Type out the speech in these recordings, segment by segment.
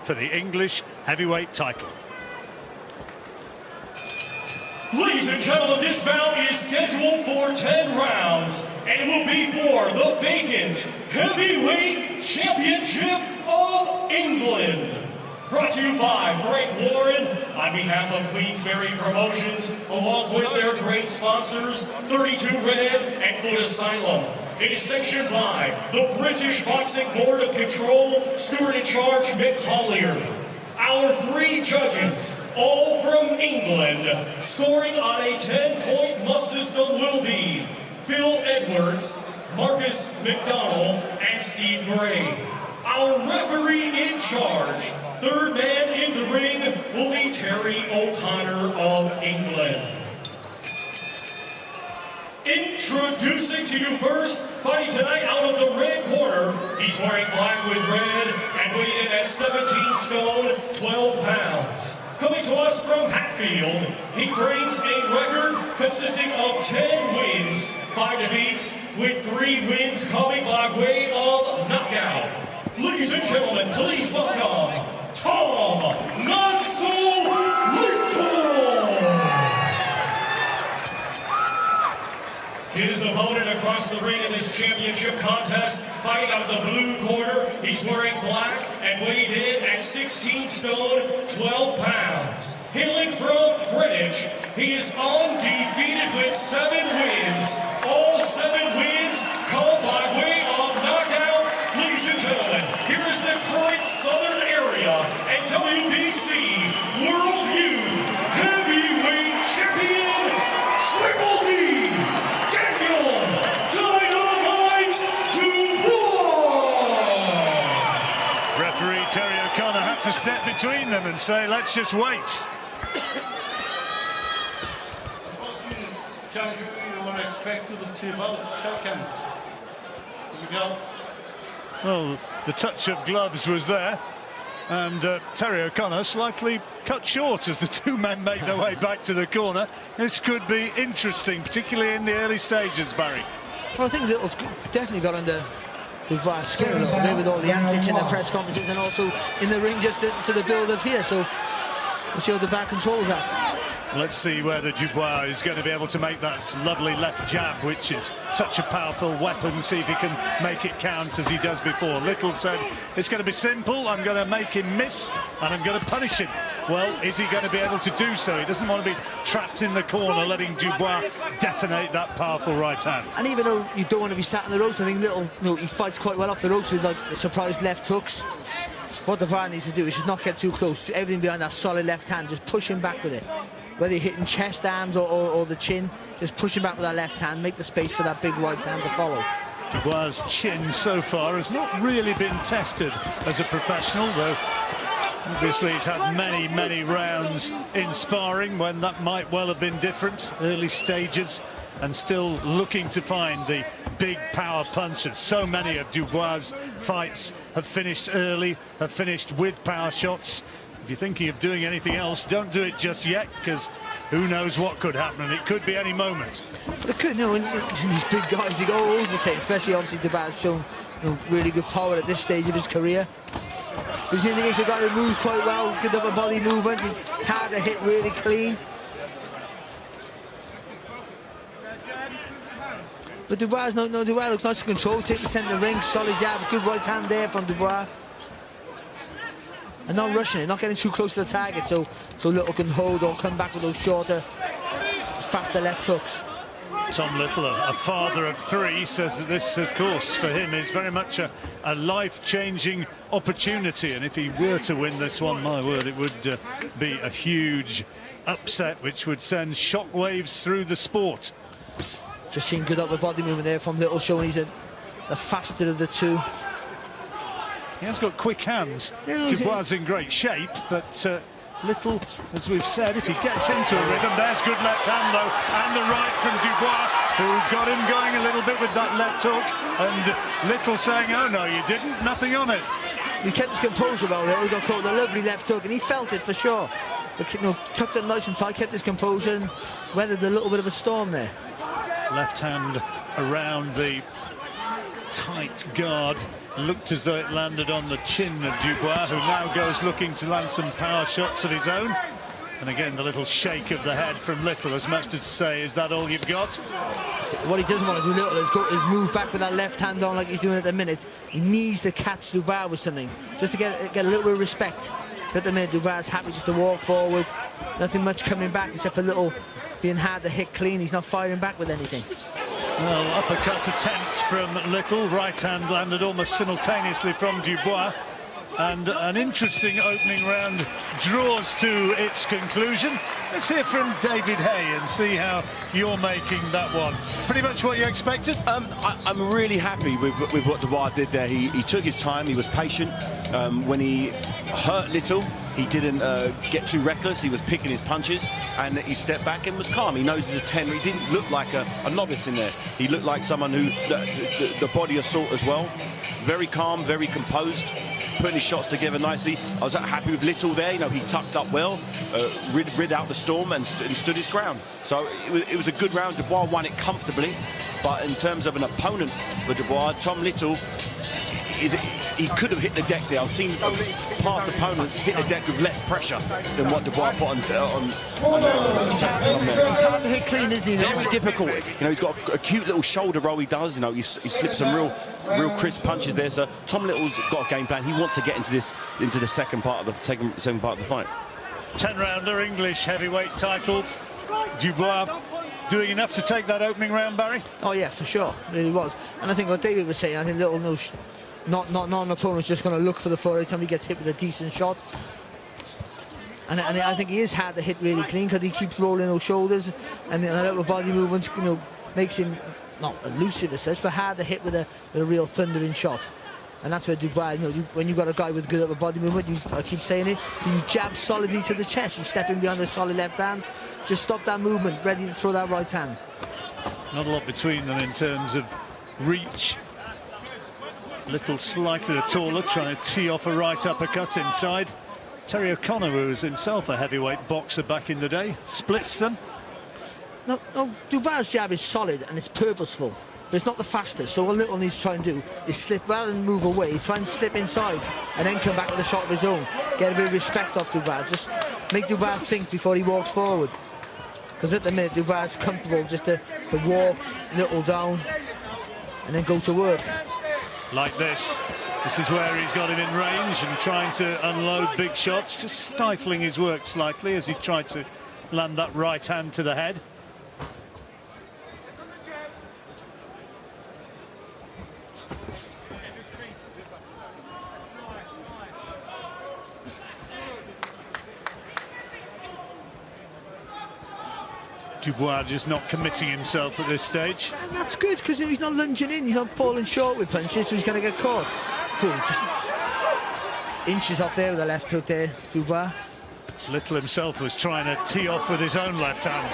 for the English heavyweight title. Ladies and gentlemen, this bout is scheduled for 10 rounds, and it will be for the vacant heavyweight championship of England. Brought to you by Frank Warren on behalf of Queensberry Promotions, along with their great sponsors, 32 Red and Foot Asylum. It is sanctioned by the British Boxing Board of Control, steward in charge Mick Collier. Our 3 judges, all from England, scoring on a 10-point must system will be Phil Edwards, Marcus McDonald, and Steve Gray. Our referee in charge, third man in the ring, will be Terry O'Connor of England. Introducing to you first, fighting tonight out of the red corner, he's wearing black with red and weighing in at 17 stone, 12 pounds. Coming to us from Hatfield, he brings a record consisting of 10 wins, 5 defeats, with 3 wins coming by way of knockout. Ladies and gentlemen, please welcome Tom Not So Little. His opponent across the ring in this championship contest, fighting out of the blue corner, he's wearing black and weighed in at 16 stone, 12 pounds. Hailing from Greenwich, he is undefeated with 7 wins. All 7 wins come by way of knockout. Ladies and gentlemen, here is the current Southern Area and WBC World Youth Heavyweight Champion, Triple D, Daniel Dynamite Dubois. Referee Terry O'Connor had to step between them and say, let's just wait. Jack, you were expected of 2 bouts, shake hands. Here we go. Well, the touch of gloves was there, and Terry O'Connor slightly cut short as the 2 men make their way back to the corner. This could be interesting, particularly in the early stages, Barry. Well, I think Little's definitely got under Dubois' skin a little bit with all the antics in the press conferences and also in the ring just to the build-up here. So we'll see how Dubois controls that. Let's see whether Dubois is going to be able to make that lovely left jab, which is such a powerful weapon. See if he can make it count as he does before. Little said, it's going to be simple, I'm going to make him miss, and I'm going to punish him. Well, is he going to be able to do so? He doesn't want to be trapped in the corner, letting Dubois detonate that powerful right hand. And even though you don't want to be sat in the ropes, I think Little, he fights quite well off the ropes with like the surprise left hooks. What Dubois needs to do is just not get too close. Everything behind that solid left hand, just push him back with it. Whether you're hitting chest, arms, or the chin, just push him back with that left hand, make the space for that big right hand to follow. Dubois' chin so far has not really been tested as a professional, though obviously he's had many, many rounds in sparring when that might well have been different, early stages, and still looking to find the big power punches. So many of Dubois' fights have finished early, have finished with power shots. If you're thinking of doing anything else, don't do it just yet, because who knows what could happen, and it could be any moment. It could, these big guys, they go always the same, especially obviously Dubois has shown really good power at this stage of his career. But he's against a guy who moves quite well, good upper body movement, he's hard to hit, really clean. But Dubois, Dubois looks nice to control, take the centre of the ring, solid jab, good right hand there from Dubois. And not rushing it, not getting too close to the target, so Little can hold or come back with those shorter, faster left hooks. Tom Little, a father of 3, says that this, of course, for him is very much a life-changing opportunity, and if he were to win this one, my word, it would be a huge upset, which would send shockwaves through the sport. Just seeing good upper body movement there from Little, showing he's the faster of the 2. He has got quick hands. Dubois in great shape, but Little, as we've said, if he gets into a rhythm, there's good left hand though, and the right from Dubois, who got him going a little bit with that left hook, and Little saying, oh no, you didn't, nothing on it. He kept his composure well there, he got caught with a lovely left hook, and he felt it for sure. But tucked it nice and tight, kept his composure, and weathered a little bit of a storm there. Left hand around the tight guard. Looked as though it landed on the chin of Dubois, who now goes looking to land some power shots of his own. And again, the little shake of the head from Little, as much as to say, is that all you've got? What he doesn't want to do, Little, is move back with that left hand on like he's doing at the minute. He needs to catch Dubois with something, just to get a little bit of respect. At the minute, Dubois is happy just to walk forward. Nothing much coming back, except for Little being hard to hit clean. He's not firing back with anything. Well, uppercut attempt from Little. Right hand landed almost simultaneously from Dubois. And an interesting opening round draws to its conclusion. Let's hear from David Hay and see how you're making that one. Pretty much what you expected? I'm really happy with what Dubois did there. He took his time, he was patient. When he hurt Little, he didn't get too reckless. He was picking his punches, and he stepped back and was calm. He knows he's a 10. He didn't look like a novice in there. He looked like someone who, the body assault as well. Very calm, very composed, putting his shots together nicely. I was happy with Little there. You know, he tucked up well, rid out the storm and stood his ground. So it was a good round. Dubois won it comfortably. But in terms of an opponent for Dubois, Tom Little, he could have hit the deck there. I've seen past opponents hit the deck with less pressure than what Dubois put on the attack. He's hard to hit clean, isn't he? Very difficult. You know, he's got a cute little shoulder roll he does. You know, he slips some real crisp punches there. So Tom Little's got a game plan. He wants to get into the second part of the second part of the fight. 10-rounder English heavyweight title. Dubois doing enough to take that opening round, Barry? Oh yeah, for sure, it really was. And I think what David was saying, I think Little knows not an opponent's just going to look for the floor every time he gets hit with a decent shot. And I think he is hard to hit really clean because he keeps rolling those shoulders, and the little body movements, you know, makes him not elusive as such, but hard to hit with a real thundering shot. And that's where Dubois, you know, when you've got a guy with good upper body movement, I keep saying it, you jab solidly to the chest, you step in behind the solid left hand, just stop that movement, ready to throw that right hand. Not a lot between them in terms of reach. Little slightly taller, trying to tee off a right uppercut inside. Terry O'Connor, who was himself a heavyweight boxer back in the day, splits them. No, Dubois' jab is solid and it's purposeful, but it's not the fastest. So what Little needs to try and do is slip, rather than move away, try and slip inside and then come back with a shot of his own. Get a bit of respect off Dubois. Just make Dubois think before he walks forward. Because at the minute, Dubois is comfortable just to walk Little down and then go to work. Like this. This is where he's got him in range and trying to unload big shots, just stifling his work slightly as he tried to land that right hand to the head. Dubois just not committing himself at this stage. And that's good, because he's not lunging in, he's not falling short with punches, so he's going to get caught. Just inches off there with the left hook there, Dubois. Little himself was trying to tee off with his own left hand.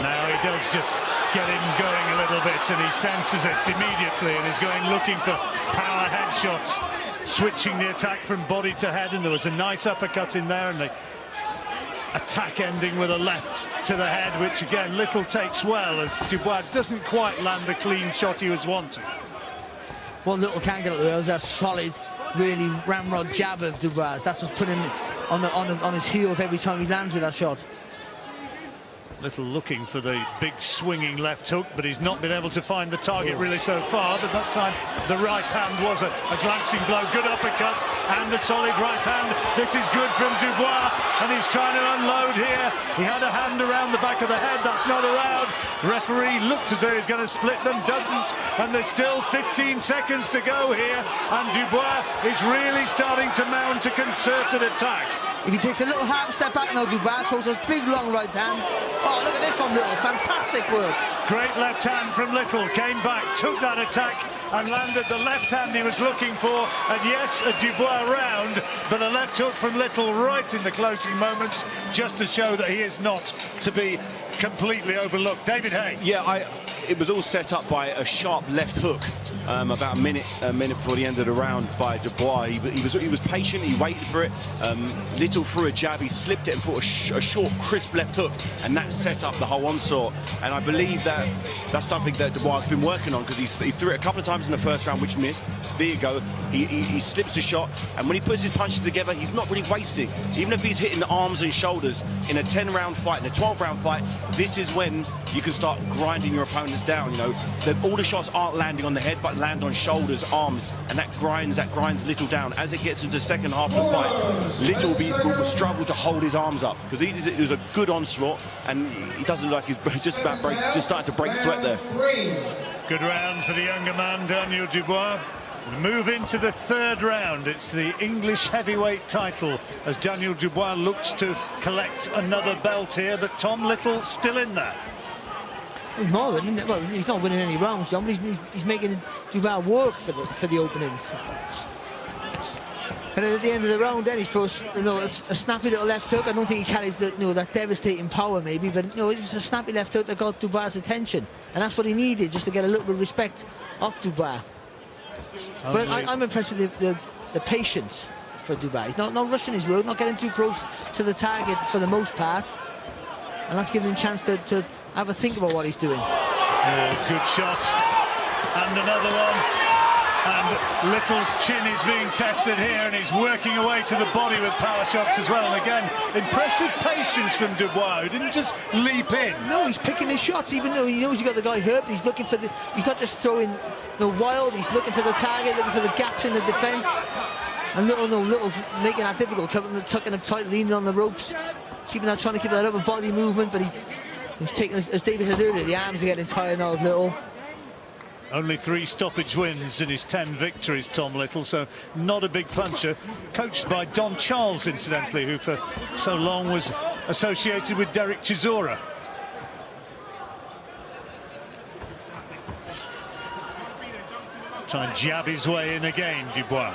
Now he does just get him going a little bit, and he senses it immediately and is going looking for power head shots, switching the attack from body to head, and there was a nice uppercut in there, and the attack ending with a left to the head, which again Little takes well, as Dubois doesn't quite land the clean shot he was wanting. What Little can get up the rail is that solid, really ramrod jab of Dubois. That's what's putting him on his heels every time he lands with that shot. Little looking for the big swinging left hook, but he's not been able to find the target really so far. But that time the right hand was a glancing blow. Good uppercut and the solid right hand. This is good from Dubois, and he's trying to unload here. He had a hand around the back of the head, that's not allowed. Referee looked as though he's going to split them, doesn't, and there's still 15 seconds to go here, and Dubois is really starting to mount a concerted attack. If he takes a little half step back now, Dubois throws a big long right hand. Oh, look at this from Little, fantastic work. Great left hand from Little, came back, took that attack and landed the left hand he was looking for. And yes, a Dubois round, but a left hook from Little right in the closing moments, just to show that he is not to be completely overlooked. David Hay. Yeah, it was all set up by a sharp left hook about a minute before the end of the round by Dubois. He was patient, he waited for it. Little threw a jab, he slipped it and fought a short, crisp left hook, and that set up the whole onslaught. And I believe that's something that Dubois has been working on, because he threw it a couple of times in the first round, which missed. There you go. He slips the shot, and when he puts his punches together, he's not really wasting. Even if he's hitting the arms and shoulders in a 10-round fight, in a 12-round fight, this is when you can start grinding your opponents down. You know, all the shots aren't landing on the head, but land on shoulders, arms, and that grinds Little down. As it gets into the second half of the fight, Little will struggle to hold his arms up, because it was a good onslaught, and he doesn't look like he's just starting to break sweat there. Good round for the younger man, Daniel Dubois. We move into the third round. It's the English heavyweight title as Daniel Dubois looks to collect another belt here, but Tom Little still in there. More than, well, he's not winning any rounds, John, but he's making Dubois work for the openings. And at the end of the round, then he throws a snappy little left hook. I don't think he carries that devastating power, maybe, but it was a snappy left hook that got Dubois' attention, and that's what he needed, just to get a little bit of respect off Dubois. But I'm impressed with the patience for Dubois. He's not rushing his road, not getting too close to the target for the most part, and that's giving him a chance to have a think about what he's doing. Good shot, and another one. And Little's chin is being tested here, and he's working away to the body with power shots as well. And again, impressive patience from Dubois, who didn't just leap in. No, he's picking his shots, even though he knows he's got the guy hurt, but he's looking for he's not just throwing wild, he's looking for the target, looking for the gaps in the defence. And Little's making that difficult, tucking him tight, leaning on the ropes, trying to keep that upper body movement, but he's taking, as David said earlier, the arms are getting tired now of Little. Only 3 stoppage wins in his 10 victories, Tom Little, so not a big puncher. Coached by Don Charles, incidentally, who for so long was associated with Derek Chisora. Try and jab his way in again, Dubois.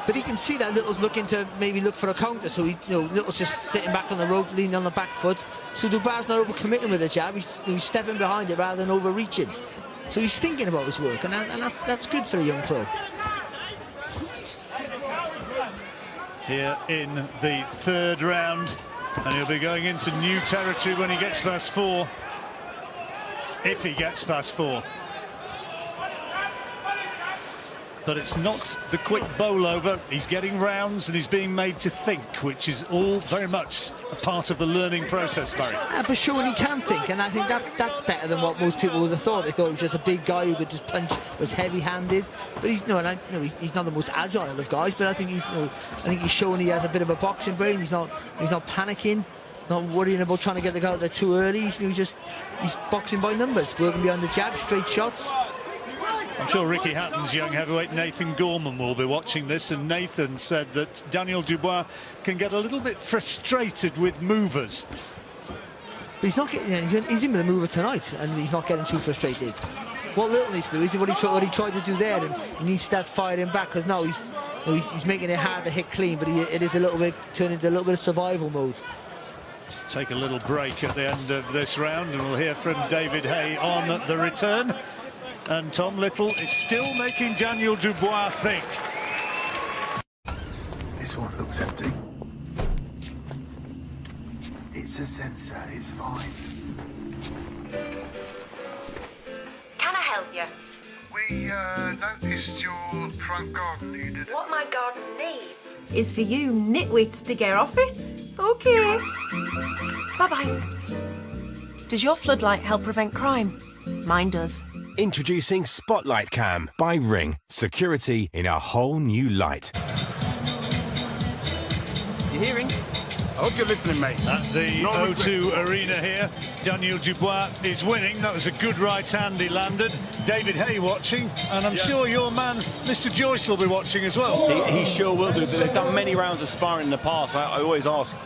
But he can see that Little's looking to maybe look for a counter, so Little's just sitting back on the rope, leaning on the back foot. So Dubois not overcommitting with the jab, he's stepping behind it rather than overreaching. So he's thinking about his work, and that's good for a young pro. Here in the third round, and he'll be going into new territory when he gets past 4. If he gets past 4. But it's not the quick bowl over. He's getting rounds and he's being made to think, which is all very much a part of the learning process, Barry. But showing he can think, and I think that's better than what most people would have thought. They thought he was just a big guy who could just punch, was heavy-handed. But he's not the most agile of guys. But I think he's showing he has a bit of a boxing brain. He's not panicking, not worrying about trying to get the guy out there too early. He's boxing by numbers, working behind the jab, straight shots. I'm sure Ricky Hatton's young heavyweight Nathan Gorman will be watching this, and Nathan said that Daniel Dubois can get a little bit frustrated with movers. But he's not getting, he's in with a mover tonight, and he's not getting too frustrated. What Little needs to do is what he tried to do there, and he needs to start firing back, because now he's making it hard to hit clean, but it is a little bit turned into a little bit of survival mode. Take a little break at the end of this round, and we'll hear from David Hay on the return. And Tom Little is still making Daniel Dubois think. This one looks empty. It's a sensor, it's fine. Can I help you? We noticed your front garden needed. What my garden needs is for you nitwits to get off it. Okay. Bye-bye. Does your floodlight help prevent crime? Mine does. Introducing Spotlight Cam by Ring. Security in a whole new light. You hearing? I hope you're listening, mate. At the O2 Arena here, Daniel Dubois is winning. That was a good right hand he landed. David Hay watching, and I'm sure your man, Mr. Joyce, will be watching as well. He sure will do. They've done many rounds of sparring in the past. I always ask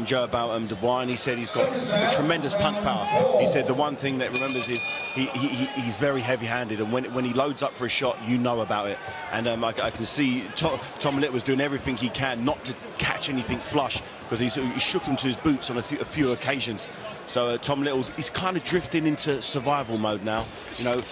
Joe about Dubois, and he said he's got a tremendous punch power. He said the one thing that remembers is he's very heavy-handed, and when he loads up for a shot, you know about it. And I can see Tom Little was doing everything he can not to catch catch anything flush, because he shook him to his boots on a few occasions. So Tom Little's, he's kind of drifting into survival mode now. You know,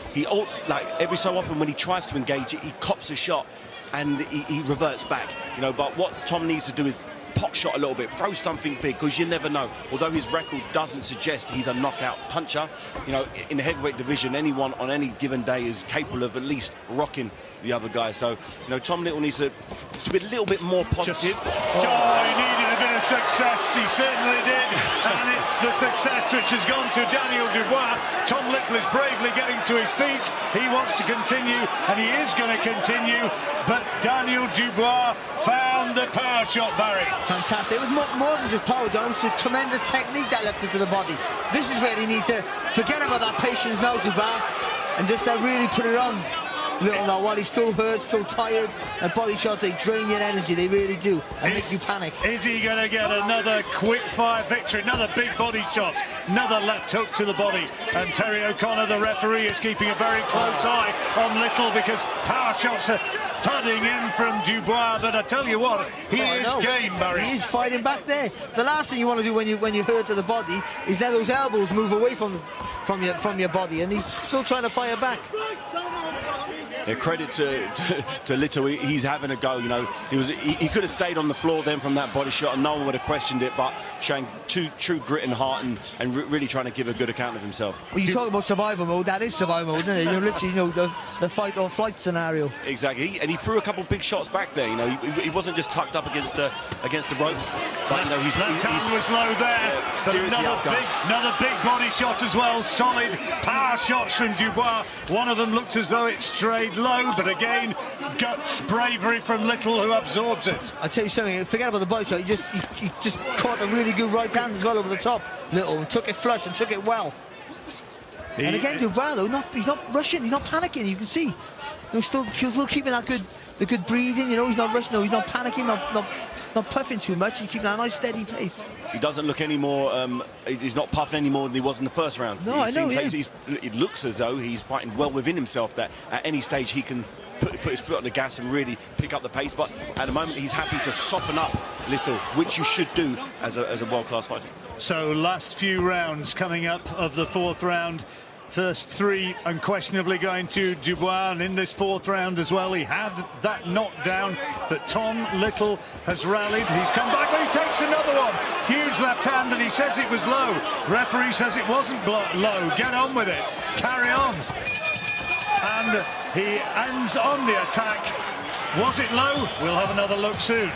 like every so often when he tries to engage it, he cops a shot and he reverts back. You know, but what Tom needs to do is pot shot a little bit, throw something big, because you never know. Although his record doesn't suggest he's a knockout puncher, you know, in the heavyweight division, anyone on any given day is capable of at least rocking the other guy. So, you know, Tom Little needs to be a little bit more positive. He needed a bit of success, he certainly did, and it's the success which has gone to Daniel Dubois. Tom Little is bravely getting to his feet. He wants to continue, and he is going to continue, but Daniel Dubois found the power shot, Barry. Fantastic. It was more than just power, John. It was a tremendous technique that left it to the body. This is where he needs to forget about that patience now, Dubois, and just really put it on Little now, while he's still hurt, still tired. And body shots, they drain your energy, they really do, and make you panic. Is he going to get another quick-fire victory? Another big body shot, another left hook to the body. And Terry O'Connor, the referee, is keeping a very close eye on Little, because power shots are thudding in from Dubois. But I tell you what, he is game, Barry. He is fighting back there. The last thing you want to do when you hurt to the body is let those elbows move away from your body, and he's still trying to fire back. Yeah, credit to Little, he's having a go. You know, he could have stayed on the floor then from that body shot, and no one would have questioned it. But showing true grit and heart, and really trying to give a good account of himself. Well, you talk about survival mode. That is survival mode, isn't it? You're literally, you know, the fight or flight scenario. Exactly, and he threw a couple big shots back there. You know, he wasn't just tucked up against the ropes, but you know, he's was low there. Seriously Another big body shot as well. Solid power shots from Dubois. One of them looked as though it strayed low, but again, guts, bravery from Little, who absorbs it. I'll tell you something, forget about the body shot, he just caught a really good right hand as well over the top, Little, and took it flush and took it well. And again, Dubois, though, he's not rushing, he's not panicking, you can see. He's still keeping the good breathing, you know, he's not rushing, no, he's not panicking, not puffing too much, he's keeping a nice steady pace. He doesn't look any more, he's not puffing any more than he was in the first round. No, I know, yeah. It looks as though he's fighting well within himself, that at any stage he can put his foot on the gas and really pick up the pace. But at the moment, he's happy to soften up Little, which you should do as a world-class fighter. So last few rounds coming up of the fourth round. First three unquestionably going to Dubois, and in this fourth round as well, he had that knockdown, but Tom Little has rallied. He's come back, but he takes another one. Huge left hand, and he says it was low. Referee says it wasn't low. Get on with it. Carry on. And he ends on the attack. Was it low? We'll have another look soon.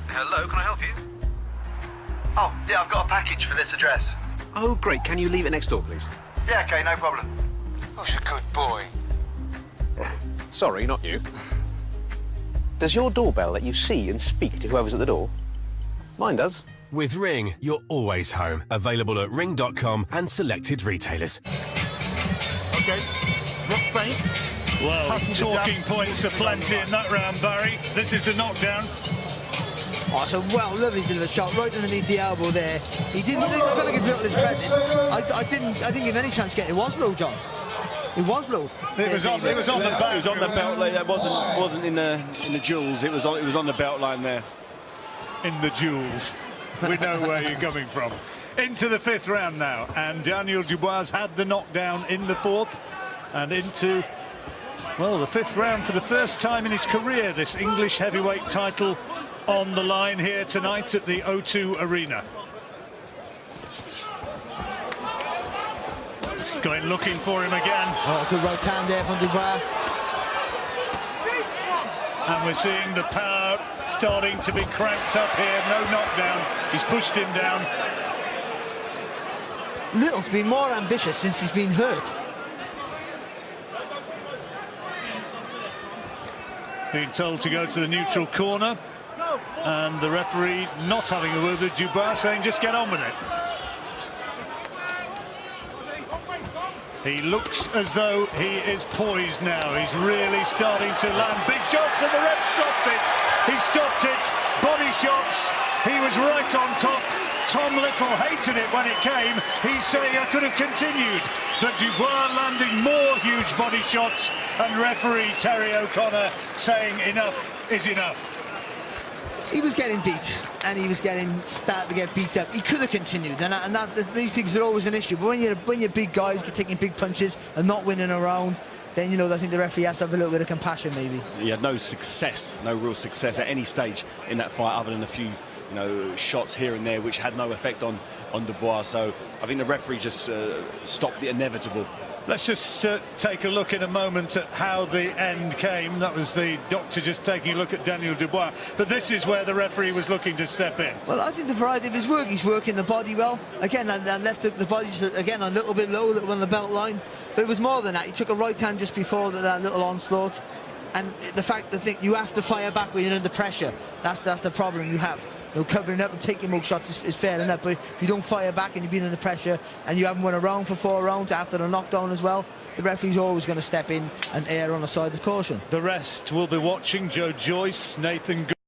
Hello, can I help you? Oh, yeah, I've got a package for this address. Oh, great. Can you leave it next door, please? Yeah, OK, no problem. Who's a good boy? Sorry, not you. Does your doorbell let you see and speak to whoever's at the door? Mine does. With Ring, you're always home. Available at ring.com and selected retailers. OK, not faint. Well, talking points aplenty in that round, Barry. This is the knockdown. Oh, so lovely delivered shot right underneath the elbow there. He didn't. I've got to give Little his credit. I didn't give any chance to get it. It was low, John. It was low. It was on the back. It was on the belt line. That wasn't in the jewels. It was on the belt line there. In the jewels. We know where you're coming from. Into the fifth round now, and Daniel Dubois had the knockdown in the fourth, and into, well, the fifth round for the first time in his career. This English heavyweight title on the line here tonight at the O2 Arena. Going looking for him again. Oh, good right hand there from Dubois. And we're seeing the power starting to be cranked up here. No knockdown. He's pushed him down. Little's been more ambitious since he's been hurt. Being told to go to the neutral corner. And the referee not having a word with Dubois, saying just get on with it. He looks as though he is poised now. He's really starting to land big shots, and the ref stopped it. He stopped it. Body shots. He was right on top. Tom Little hated it when it came. He's saying I could have continued. But Dubois landing more huge body shots, and referee Terry O'Connor saying enough is enough. He was getting beat, and he was starting to get beat up. He could have continued, and these things are always an issue. But when you're big guys, you're taking big punches and not winning a round, then, you know, I think the referee has to have a little bit of compassion, maybe. He had no real success at any stage in that fight, other than a few, you know, shots here and there, which had no effect on Dubois. So I think the referee just stopped the inevitable. Let's just take a look in a moment at how the end came. That was the doctor just taking a look at Daniel Dubois. But this is where the referee was looking to step in. Well, I think the variety of his work, he's working the body well. Again, I left the body, again, a little bit low, a little on the belt line. But it was more than that. He took a right hand just before that little onslaught. And the fact that you have to fire back when you're under pressure, that's the problem you have. You know, covering up and taking more shots is fair enough, but if you don't fire back and you've been under pressure and you haven't won a round for 4 rounds after the knockdown as well, the referee's always going to step in and err on the side of caution. The rest will be watching. Joe Joyce, Nathan